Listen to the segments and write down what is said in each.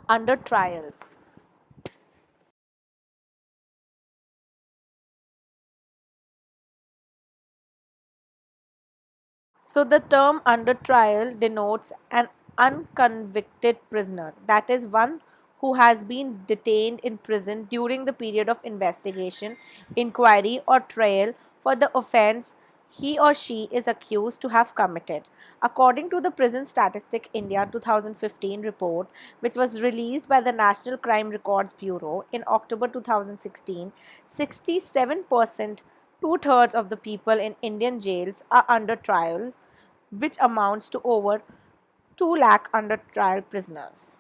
Under trials. So the term under trial denotes an unconvicted prisoner, that is, one who has been detained in prison during the period of investigation, inquiry, or trial for the offense he or she is accused to have committed. According to the Prison Statistic India 2015 report, which was released by the National Crime Records Bureau in October 2016, 67%, two-thirds of the people in Indian jails are under trial, which amounts to over 2 lakh under trial prisoners.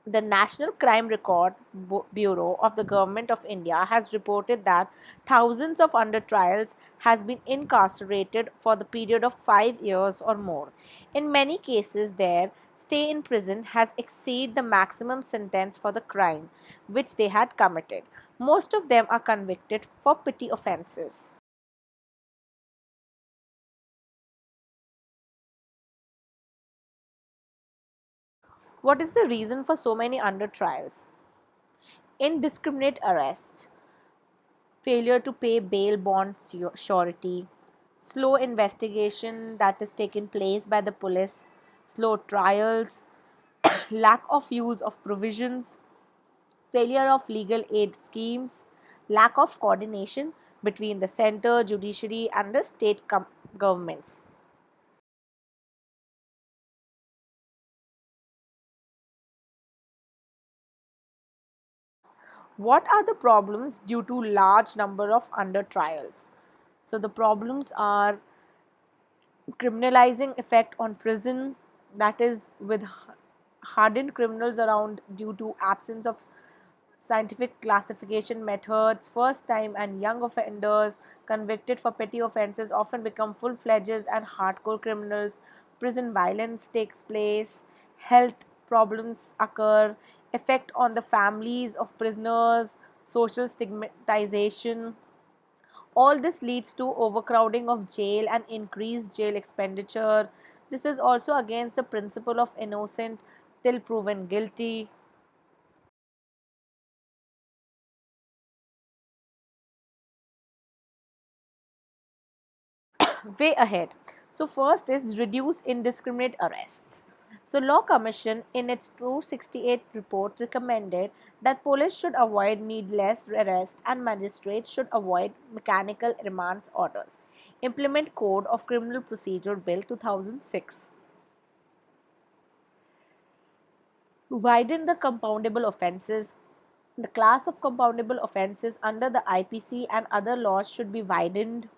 The National Crime Record Bureau of the Government of India has reported that thousands of under trials has been incarcerated for the period of 5 years or more. In many cases, their stay in prison has exceeded the maximum sentence for the crime which they had committed. Most of them are convicted for petty offences. What is the reason for so many under trials? Indiscriminate arrests, failure to pay bail bond surety, slow investigation that is taken place by the police, slow trials, lack of use of provisions, failure of legal aid schemes, lack of coordination between the center, judiciary, and the state governments. What are the problems due to large number of under trials? So the problems are criminalizing effect on prison, that is, with hardened criminals around due to absence of scientific classification methods. First time and young offenders convicted for petty offenses often become full-fledged and hardcore criminals. Prison violence takes place, health problems occur, effect on the families of prisoners, social stigmatization. All this leads to overcrowding of jail and increased jail expenditure. This is also against the principle of innocent till proven guilty. Way ahead. So first is reduce indiscriminate arrests. So Law Commission in its 268 report recommended that police should avoid needless arrest and magistrates should avoid mechanical remand orders. Implement Code of Criminal Procedure Bill 2006. Widen the compoundable offences. The class of compoundable offences under the IPC and other laws should be widened.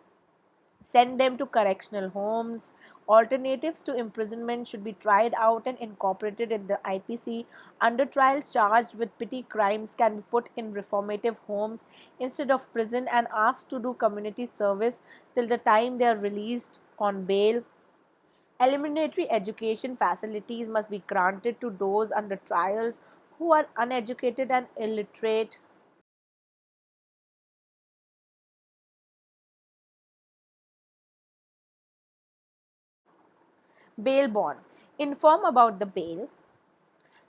Send them to correctional homes. Alternatives to imprisonment should be tried out and incorporated in the IPC. Under trials charged with petty crimes can be put in reformative homes instead of prison and asked to do community service till the time they are released on bail. Elementary education facilities must be granted to those under trials who are uneducated and illiterate. Bail bond. Inform about the bail.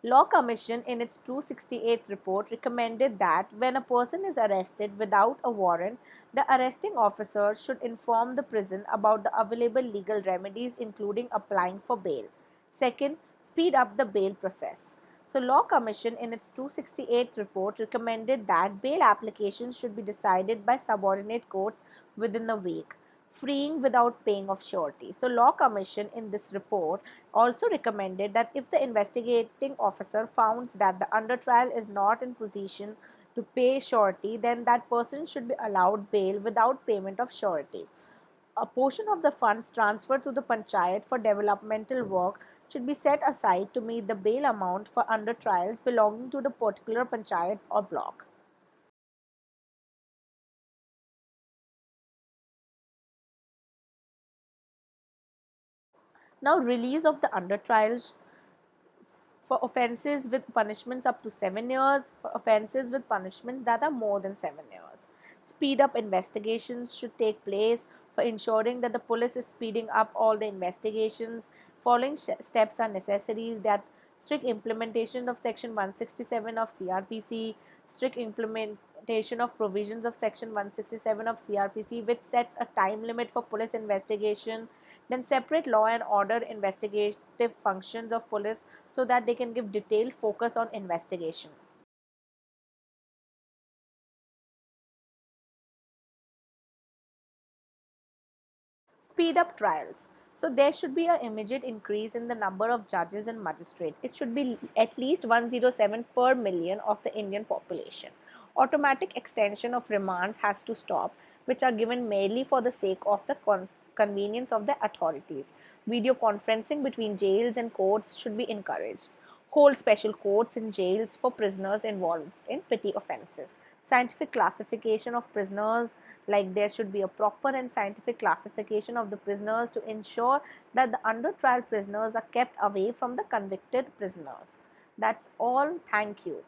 Law Commission in its 268th report recommended that when a person is arrested without a warrant, the arresting officer should inform the prison about the available legal remedies including applying for bail. Second, speed up the bail process. So Law Commission in its 268th report recommended that bail applications should be decided by subordinate courts within a week, freeing without paying of surety. So Law Commission in this report also recommended that if the investigating officer finds that the under trial is not in position to pay surety, then that person should be allowed bail without payment of surety. A portion of the funds transferred to the panchayat for developmental work should be set aside to meet the bail amount for under trials belonging to the particular panchayat or block. Now, release of the under trials for offences with punishments up to 7 years, for offences with punishments that are more than 7 years. Speed up investigations should take place for ensuring that the police is speeding up all the investigations. Following steps are necessary that strict implementation of Section 167 of CRPC, strict implementation of provisions of Section 167 of CRPC, which sets a time limit for police investigation, then separate law and order investigative functions of police so that they can give detailed focus on investigation. Speed up trials. So there should be an immediate increase in the number of judges and magistrates. It should be at least 107 per million of the Indian population. Automatic extension of remands has to stop, which are given merely for the sake of the convenience of the authorities. Video conferencing between jails and courts should be encouraged. Hold special courts in jails for prisoners involved in petty offences. Scientific classification of prisoners, like there should be a proper and scientific classification of the prisoners to ensure that the under trial prisoners are kept away from the convicted prisoners. That's all. Thank you.